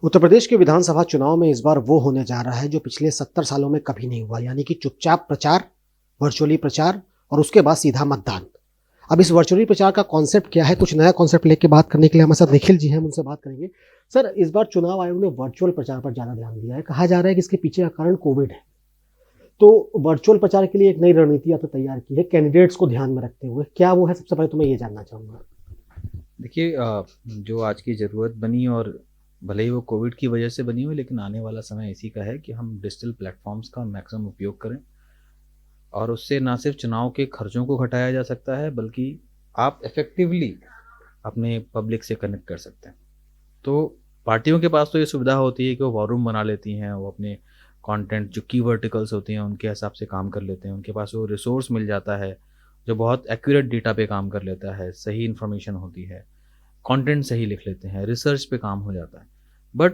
उत्तर प्रदेश के विधानसभा चुनाव में इस बार वो होने जा रहा है जो पिछले 70 सालों में कभी नहीं हुआ, यानी कि चुपचाप प्रचार, वर्चुअली प्रचार और उसके बाद सीधा मतदान। अब इस वर्चुअली प्रचार का कॉन्सेप्ट क्या है, कुछ नया कॉन्सेप्ट लेके बात करने के लिए हमारे साथ निखिल जी हैं, हम उनसे बात करेंगे। सर, इस बार चुनाव आयोग ने वर्चुअल प्रचार पर ज़्यादा ध्यान दिया है। कहा जा रहा है कि इसके पीछे का कारण कोविड है। तो वर्चुअल प्रचार के लिए एक नई रणनीति आपने तैयार की है कैंडिडेट्स को ध्यान में रखते हुए, क्या वो है? सबसे पहले तो मैं ये जानना चाहूँगा। देखिए, जो आज की ज़रूरत बनी और भले ही वो कोविड की वजह से बनी हुई, लेकिन आने वाला समय इसी का है कि हम डिजिटल प्लेटफॉर्म्स का मैक्सिमम उपयोग करें। और उससे ना सिर्फ चुनाव के खर्चों को घटाया जा सकता है, बल्कि आप इफ़ेक्टिवली अपने पब्लिक से कनेक्ट कर सकते हैं। तो पार्टियों के पास तो ये सुविधा होती है कि वो वॉर रूम बना लेती हैं, वो अपने कंटेंट जो की वर्टिकल्स होती हैं उनके हिसाब से काम कर लेते हैं। उनके पास वो रिसोर्स मिल जाता है जो बहुत एक्यूरेट डेटा पे काम कर लेता है, सही इन्फॉर्मेशन होती है, कंटेंट सही लिख लेते हैं, रिसर्च पे काम हो जाता है। बट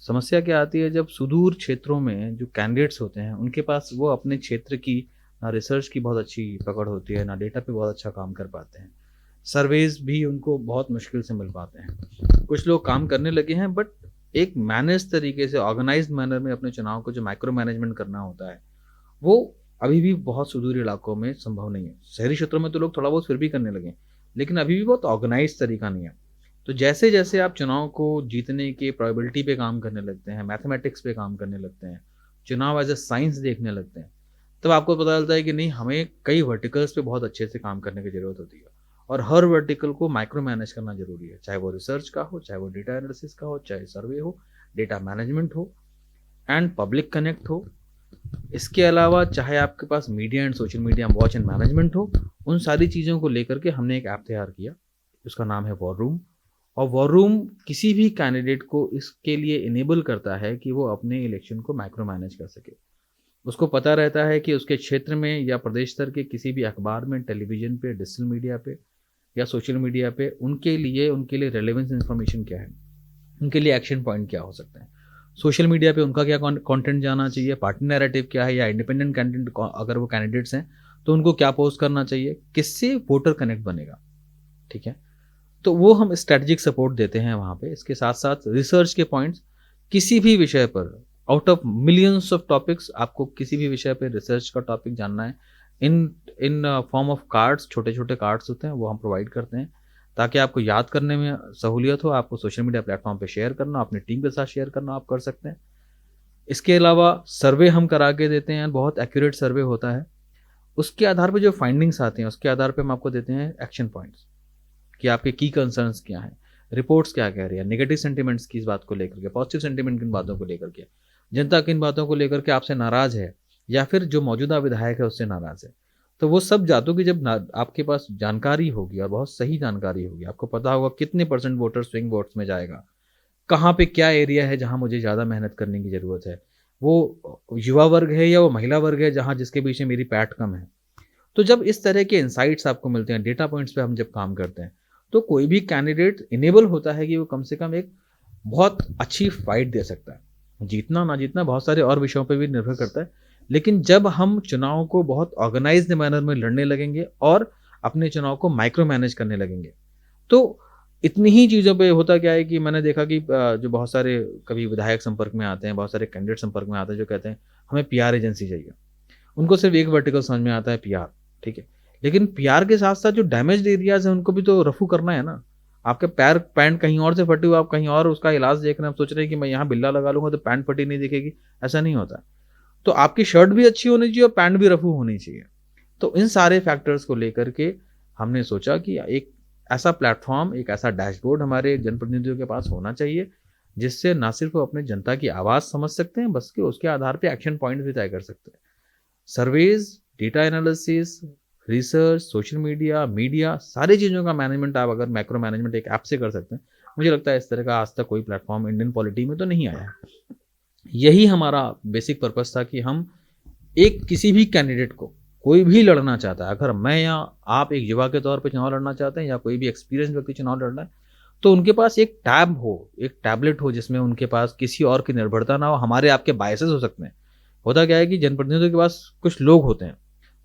समस्या क्या आती है जब सुदूर क्षेत्रों में जो कैंडिडेट्स होते हैं उनके पास वो अपने क्षेत्र की ना रिसर्च की बहुत अच्छी पकड़ होती है, ना डेटा पे बहुत अच्छा काम कर पाते हैं। सर्वेज भी उनको बहुत मुश्किल से मिल पाते हैं। कुछ लोग काम करने लगे हैं, बट एक मैनेज तरीके से ऑर्गेनाइज्ड मैनर में अपने चुनाव को जो माइक्रो मैनेजमेंट करना होता है, वो अभी भी बहुत सुदूर इलाकों में संभव नहीं है। शहरी क्षेत्रों में तो लोग थोड़ा बहुत फिर भी करने लगे, लेकिन अभी भी बहुत ऑर्गेनाइज्ड तरीका नहीं है। तो जैसे-जैसे आप चुनाव को जीतने के प्रोबेबिलिटी पे काम करने लगते हैं, मैथमेटिक्स पे काम करने लगते हैं, चुनाव एज़ अ साइंस देखने लगते हैं, तब आपको पता चलता है कि नहीं, हमें कई वर्टिकल्स पे बहुत अच्छे से काम करने की ज़रूरत होती है। और हर वर्टिकल को माइक्रो मैनेज करना ज़रूरी है, चाहे वो रिसर्च का हो, चाहे वो डेटा एनालिसिस का हो, चाहे सर्वे हो, डेटा मैनेजमेंट हो एंड पब्लिक कनेक्ट हो। इसके अलावा चाहे आपके पास media and social media watch and management हो, उन सारी चीज़ों को लेकर के हमने एक ऐप तैयार किया। उसका नाम है वॉर रूम। और वॉर रूम किसी भी कैंडिडेट को इसके लिए इनेबल करता है कि वो अपने इलेक्शन को माइक्रो मैनेज कर सके। उसको पता रहता है कि उसके क्षेत्र में या प्रदेश स्तर के किसी भी अखबार में, टेलीविज़न पे, डिजिटल मीडिया पे या सोशल मीडिया पे उनके लिए रेलेवेंस इन्फॉर्मेशन क्या है, उनके लिए एक्शन पॉइंट क्या हो सकते हैं। सोशल मीडिया पे उनका क्या कंटेंट जाना चाहिए, पार्टी नैरेटिव क्या है, या इंडिपेंडेंट कैंडिडेट अगर वो कैंडिडेट्स हैं तो उनको क्या पोस्ट करना चाहिए, किससे वोटर कनेक्ट बनेगा। ठीक है, तो वो हम स्ट्रेटजिक सपोर्ट देते हैं वहाँ पे। इसके साथ साथ रिसर्च के पॉइंट्स, किसी भी विषय पर out of millions of topics आपको किसी भी विषय पे रिसर्च का टॉपिक जानना है, इन इन फॉर्म ऑफ कार्ड्स, छोटे छोटे कार्ड्स होते हैं, वो हम प्रोवाइड करते हैं ताकि आपको याद करने में सहूलियत हो। आपको सोशल मीडिया प्लेटफॉर्म पे शेयर करना, अपनी टीम के साथ शेयर करना, आप कर सकते हैं। इसके अलावा सर्वे हम करा के देते हैं, बहुत एक्यूरेट सर्वे होता है। उसके आधार पे जो फाइंडिंग्स आती हैं उसके आधार पे हम आपको देते हैं एक्शन पॉइंट्स कि आपके की कंसर्न्स क्या हैं, रिपोर्ट्स क्या कह रही है, नेगेटिव सेंटिमेंट्स किस बात को लेकर के, पॉजिटिव सेंटिमेंट किन बातों को लेकर के, जनता किन बातों को लेकर के आपसे नाराज़ है या फिर जो मौजूदा विधायक है उससे नाराज़ है। तो वो सब बातों की जब आपके पास जानकारी होगी और बहुत सही जानकारी होगी, आपको पता होगा कितने परसेंट वोटर स्विंग वोट्स में जाएगा, कहाँ पे क्या एरिया है जहाँ मुझे ज़्यादा मेहनत करने की ज़रूरत है, वो युवा वर्ग है या वो महिला वर्ग है जहाँ जिसके पीछे मेरी पैठ कम है। तो जब इस तरह के इनसाइट्स आपको मिलते हैं, डेटा पॉइंट्स पे हम जब काम करते हैं, तो कोई भी कैंडिडेट इनेबल होता है कि वो कम से कम एक बहुत अच्छी फाइट दे सकता है। जीतना ना जीतना बहुत सारे और विषयों पे भी निर्भर करता है, लेकिन जब हम चुनाव को बहुत ऑर्गेनाइज्ड मैनर में लड़ने लगेंगे और अपने चुनाव को माइक्रो मैनेज करने लगेंगे, तो इतनी ही चीज़ों पे होता क्या है कि मैंने देखा कि जो बहुत सारे कभी विधायक संपर्क में आते हैं, बहुत सारे कैंडिडेट संपर्क में आते हैं जो कहते हैं हमें पीआर एजेंसी चाहिए। उनको सिर्फ एक वर्टिकल समझ में आता है, पीआर। ठीक है, लेकिन पीआर के साथ साथ जो डैमेज्ड एरियाज हैं उनको भी तो रफू करना है ना। आपके पैर पैंट कहीं और से फटी हुई, आप कहीं और उसका इलाज देख रहे हैं, आप सोच रहे हैं कि मैं यहाँ बिल्ला लगा लूंगा तो पैंट फटी नहीं दिखेगी, ऐसा नहीं होता। तो आपकी शर्ट भी अच्छी होनी चाहिए और पैंट भी रफू होनी चाहिए। तो इन सारे फैक्टर्स को लेकर के हमने सोचा कि एक ऐसा प्लेटफॉर्म, एक ऐसा डैशबोर्ड हमारे जनप्रतिनिधियों के पास होना चाहिए जिससे ना सिर्फ वो अपने जनता की आवाज़ समझ सकते हैं, बल्कि उसके आधार पे एक्शन पॉइंट भी तय कर सकते हैं। Surveys, data analysis, research, social media, media, सारी चीज़ों का मैनेजमेंट आप अगर मैक्रो मैनेजमेंट एक ऐप से कर सकते हैं, मुझे लगता है इस तरह का आज तक कोई प्लेटफॉर्म इंडियन पॉलिटी में तो नहीं आया है। यही हमारा बेसिक पर्पस था कि हम एक किसी भी कैंडिडेट को, कोई भी लड़ना चाहता है, अगर मैं या आप एक युवा के तौर पे चुनाव लड़ना चाहते हैं या कोई भी एक्सपीरियंस व्यक्ति चुनाव लड़ रहा है, तो उनके पास एक टैब हो, एक टैबलेट हो जिसमें उनके पास किसी और की निर्भरता ना हो। हमारे आपके बायसेस हो सकते हैं। होता क्या है कि जनप्रतिनिधियों के पास कुछ लोग होते हैं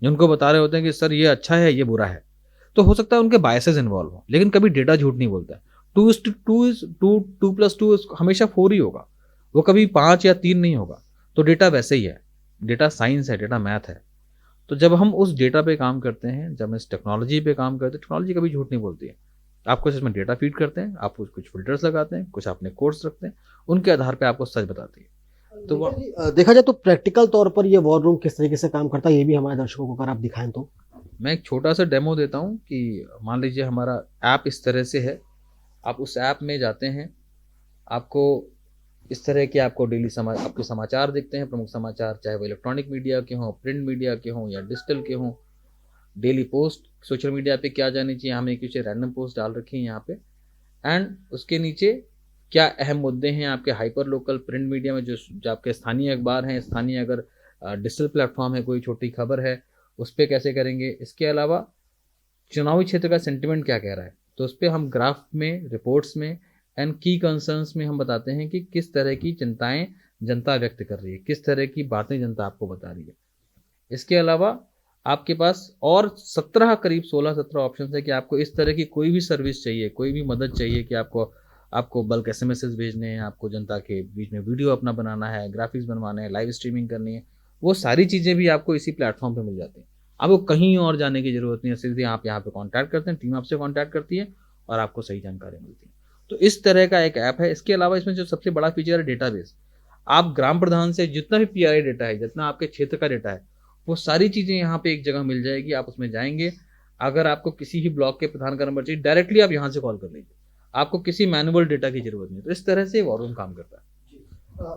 जिनको बता रहे होते हैं कि सर ये अच्छा है, ये बुरा है। तो हो सकता है उनके बायसेस इन्वॉल्व हो, लेकिन कभी डेटा झूठ नहीं बोलता है। 2:2 हमेशा 4 ही होगा, वो कभी 5 या 3 नहीं होगा। तो डेटा वैसे ही है, डेटा साइंस है, डेटा मैथ है। तो जब हम उस डेटा पे काम करते हैं, जब हम इस टेक्नोलॉजी पे काम करते हैं, टेक्नोलॉजी कभी झूठ नहीं बोलती है। आप कुछ इसमें डेटा फीड करते हैं, आप कुछ फ़िल्टर्स लगाते हैं, कुछ अपने कोड्स रखते हैं, उनके आधार पे आपको सच बताती है। तो वो देखा जाए तो प्रैक्टिकल तौर पर ये वॉर रूम किस तरीके से काम करता है, ये भी हमारे दर्शकों को अगर आप दिखाएं तो। मैं एक छोटा-सा डेमो देता हूँ कि मान लीजिए हमारा ऐप इस तरह से है, आप उस ऐप में जाते हैं, आपको इस तरह के आपको डेली आपके समाचार दिखते हैं, प्रमुख समाचार, चाहे वो इलेक्ट्रॉनिक मीडिया के हों, प्रिंट मीडिया के हों या डिजिटल के हों। डेली पोस्ट सोशल मीडिया पे क्या जानी चाहिए, हमने कुछ रैंडम पोस्ट डाल रखी है यहाँ पे। एंड उसके नीचे क्या अहम मुद्दे हैं आपके हाइपर लोकल प्रिंट मीडिया में, जो आपके स्थानीय अखबार हैं, स्थानीय अगर डिजिटल प्लेटफॉर्म है, कोई छोटी खबर है, उस पर कैसे करेंगे। इसके अलावा चुनावी क्षेत्र का सेंटिमेंट क्या कह रहा है, तो उस पर हम ग्राफ में, रिपोर्ट्स में एंड की कंसर्न्स में हम बताते हैं कि किस तरह की चिंताएं जनता व्यक्त कर रही है, किस तरह की बातें जनता आपको बता रही है। इसके अलावा आपके पास और 17 करीब 16-17 ऑप्शन है कि आपको इस तरह की कोई भी सर्विस चाहिए, कोई भी मदद चाहिए कि आपको आपको बल्क एसएमएसेस भेजने हैं, आपको जनता के बीच में वीडियो अपना बनाना है, ग्राफिक्स बनवाने हैं, लाइव स्ट्रीमिंग करनी है, वो सारी चीज़ें भी आपको इसी प्लेटफॉर्म पे मिल जाती हैं। आपको कहीं और जाने की ज़रूरत नहीं है, सीधे आप यहाँ पे कॉन्टैक्ट करते हैं, टीम आपसे कॉन्टैक्ट करती है और आपको सही जानकारी मिलती है। तो इस तरह का एक ऐप है। इसके अलावा इसमें जो सबसे बड़ा फीचर है डेटाबेस। आप ग्राम प्रधान से जितना भी पीआरआई डेटा है, जितना आपके क्षेत्र का डेटा है, वो सारी चीज़ें यहाँ पे एक जगह मिल जाएगी। आप उसमें जाएंगे, अगर आपको किसी भी ब्लॉक के प्रधान का नंबर चाहिए, डायरेक्टली आप यहाँ से कॉल कर लीजिए, आपको किसी मैनुअल डेटा की जरूरत नहीं। तो इस तरह से वॉर रूम काम करता है।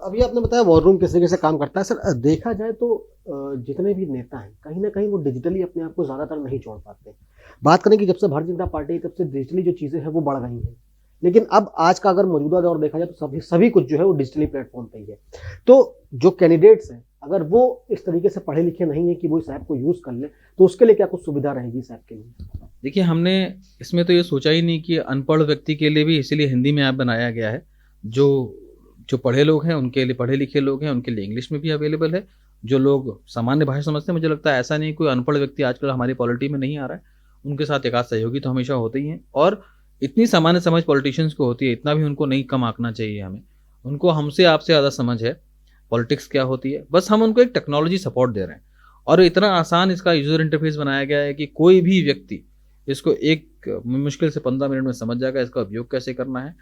अभी आपने बताया वॉर रूम किस तरीके से काम करता है। सर, देखा जाए तो जितने भी नेता हैं कहीं ना कहीं वो डिजिटली अपने आप को ज़्यादातर नहीं छोड़ पाते। बात करें कि जब से भारतीय जनता पार्टी तब से डिजिटली जो चीज़ें हैं वो बढ़ गई हैं, लेकिन अब आज का अगर मौजूदा दौर देखा जाए तो सभी कुछ जो है वो डिजिटली प्लेटफॉर्म पे ही है। तो जो कैंडिडेट्स हैं अगर वो इस तरीके से पढ़े लिखे नहीं है कि वो इस ऐप को यूज़ कर ले, तो उसके लिए क्या कुछ सुविधा रहेगी इस ऐप के लिए? देखिए, हमने इसमें तो ये सोचा ही नहीं कि अनपढ़ व्यक्ति के लिए भी इसीलिए हिंदी में ऐप बनाया गया है। जो जो पढ़े लोग हैं उनके लिए, पढ़े लिखे लोग हैं उनके लिए इंग्लिश में भी अवेलेबल है। जो लोग सामान्य भाषा समझते हैं, मुझे लगता है ऐसा नहीं कोई अनपढ़ व्यक्ति आजकल हमारी पॉलिटी में नहीं आ रहा है। उनके साथ एक आध सहयोगी तो हमेशा होते ही हैं, और इतनी सामान्य समझ पॉलिटिशियंस को होती है, इतना भी उनको नहीं कम आंकना चाहिए हमें। उनको हमसे आपसे ज़्यादा समझ है पॉलिटिक्स क्या होती है। बस हम उनको एक टेक्नोलॉजी सपोर्ट दे रहे हैं, और इतना आसान इसका यूज़र इंटरफेस बनाया गया है कि कोई भी व्यक्ति इसको एक मुश्किल से 15 मिनट में समझ जाएगा इसका उपयोग कैसे करना है।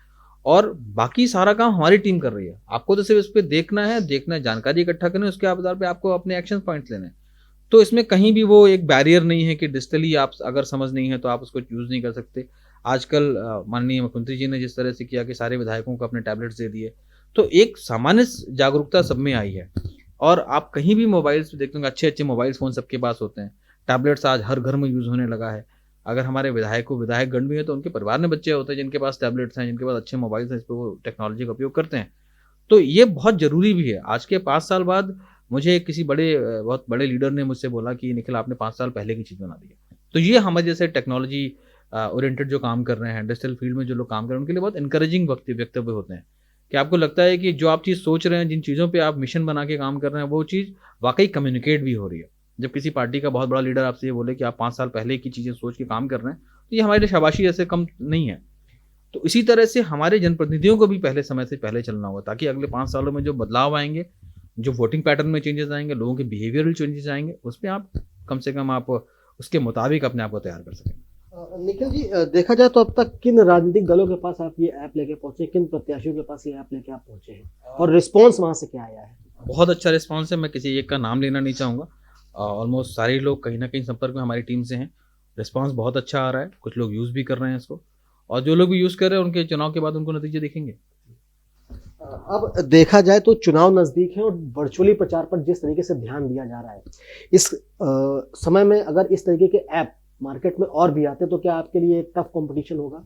और बाकी सारा काम हमारी टीम कर रही है। आपको तो सिर्फ इस पे देखना है, जानकारी इकट्ठा करनी है, उसके आधार पे आपको अपने एक्शन पॉइंट्स लेने हैं। तो इसमें कहीं भी वो एक बैरियर नहीं है कि डिजिटली आप अगर समझ नहीं है तो आप उसको यूज़ नहीं कर सकते। आजकल माननीय मुख्यमंत्री जी ने जिस तरह से किया कि सारे विधायकों को अपने टैबलेट्स दे दिए, तो एक सामान्य जागरूकता सब में आई है। और आप कहीं भी मोबाइल्स पे देखते होंगे, अच्छे-अच्छे मोबाइल फ़ोन सबके पास होते हैं। टैबलेट्स आज हर घर में यूज़ होने लगा है। अगर हमारे विधायकगण भी हैं तो उनके परिवार में बच्चे होते हैं जिनके पास टैबलेट्स हैं, जिनके पास अच्छे मोबाइल्स हैं, इस पे वो टेक्नोलॉजी का उपयोग करते हैं। तो ये बहुत ज़रूरी भी है। आज के 5 साल बाद मुझे किसी बहुत बड़े लीडर ने मुझसे बोला कि निखिल, आपने 5 साल पहले की चीज़ बना दी है। तो ये हमारे जैसे टेक्नोलॉजी ओरिएंटेड जो काम कर रहे हैं, डिजिटल फील्ड में जो लोग काम कर रहे हैं, उनके लिए बहुत एनकरेजिंग वक्तव्य होते हैं कि आपको लगता है कि जो आप चीज़ सोच रहे हैं, जिन चीज़ों पे आप मिशन बना के काम कर रहे हैं, वो चीज़ वाक़ई कम्युनिकेट भी हो रही है। जब किसी पार्टी का बहुत बड़ा लीडर आपसे ये बोले कि आप 5 साल पहले की चीज़ें सोच के काम कर रहे हैं, तो ये हमारे लिए शाबाशी ऐसे कम नहीं है। तो इसी तरह से हमारे जनप्रतिनिधियों को भी पहले समय से पहले चलना होगा, ताकि अगले 5 सालों में जो बदलाव आएँगे, जो वोटिंग पैटर्न में चेंजेस आएँगे, लोगों के बिहेवियरल चेंजेस आएँगे, उसमें आप कम से कम आप उसके मुताबिक अपने आप को तैयार कर सकें। निखिल जी, देखा जाए तो अब तक किन राजनीतिक दलों के पास आप ये ऐप लेके पहुंचे, किन प्रत्याशियों के पास ये ऐप लेके आप पहुंचे हैं, और रिस्पॉन्स वहां से क्या आया है? बहुत अच्छा रिस्पॉन्स है। मैं किसी एक का नाम लेना नहीं चाहूँगा। ऑलमोस्ट सारे लोग कहीं न कहीं संपर्क में हमारी टीम से हैं। रिस्पॉन्स बहुत अच्छा आ रहा है। कुछ लोग यूज़ भी कर रहे हैं इसको, और जो लोग भी यूज़ कर रहे हैं उनके चुनाव के बाद उनको नतीजे दिखेंगे। अब देखा जाए तो चुनाव नजदीक है और वर्चुअली प्रचार पर जिस तरीके से ध्यान दिया जा रहा है, इस समय में अगर इस तरीके के ऐप मार्केट में और भी आते तो क्या आपके लिए टफ कंपटीशन होगा?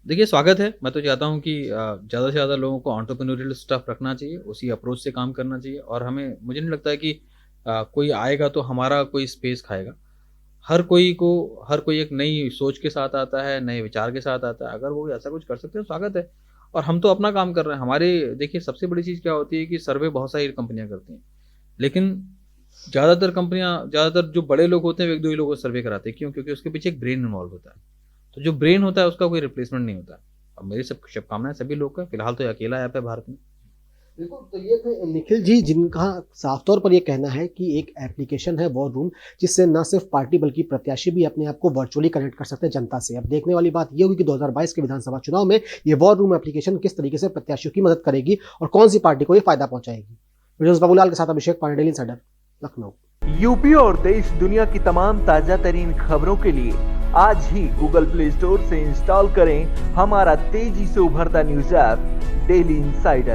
देखिए, स्वागत है। मैं तो चाहता हूँ कि ज़्यादा से ज़्यादा लोगों को एंटरप्रेन्योरियल स्टफ रखना चाहिए, उसी अप्रोच से काम करना चाहिए। और मुझे नहीं लगता है कि कोई आएगा तो हमारा कोई स्पेस खाएगा। हर कोई एक नई सोच के साथ आता है, नए विचार के साथ आता है। अगर वो ऐसा कुछ कर सकते हैं, स्वागत है। और हम तो अपना काम कर रहे हैं। देखिए, सबसे बड़ी चीज़ क्या होती है कि सर्वे बहुत सारी कंपनियाँ करती हैं, लेकिन ज़्यादातर जो बड़े लोग होते हैं वो 1-2 ही लोगों को सर्वे कराते हैं। क्यों? क्योंकि उसके पीछे एक ब्रेन इन्वॉल्व होता है। तो जो ब्रेन होता है उसका कोई रिप्लेसमेंट नहीं होता। अब मेरी सब शुभकामनाएं सभी लोग का, फिलहाल तो ये अकेला ऐप है भारत में। बिल्कुल, तो ये थे निखिल जी जिनका साफ तौर पर ये कहना है कि एक एप्लीकेशन है वॉर रूम, जिससे न सिर्फ पार्टी बल्कि प्रत्याशी भी अपने आप को वर्चुअली कनेक्ट कर सकते हैं जनता से। अब देखने वाली बात ये होगी कि 2022 के विधानसभा चुनाव में ये वॉर रूम एप्लीकेशन किस तरीके से प्रत्याशियों की मदद करेगी और कौन सी पार्टी को ये फायदा पहुंचाएगी। वीडियोस बाबूलाल के साथ Abhishek Pandey, Daily Insider, Lucknow. UP और देश दुनिया की तमाम ताजा तरीन खबरों के लिए आज ही गूगल प्ले स्टोर से इंस्टॉल करें हमारा तेजी से उभरता न्यूज ऐप डेली इंसाइडर।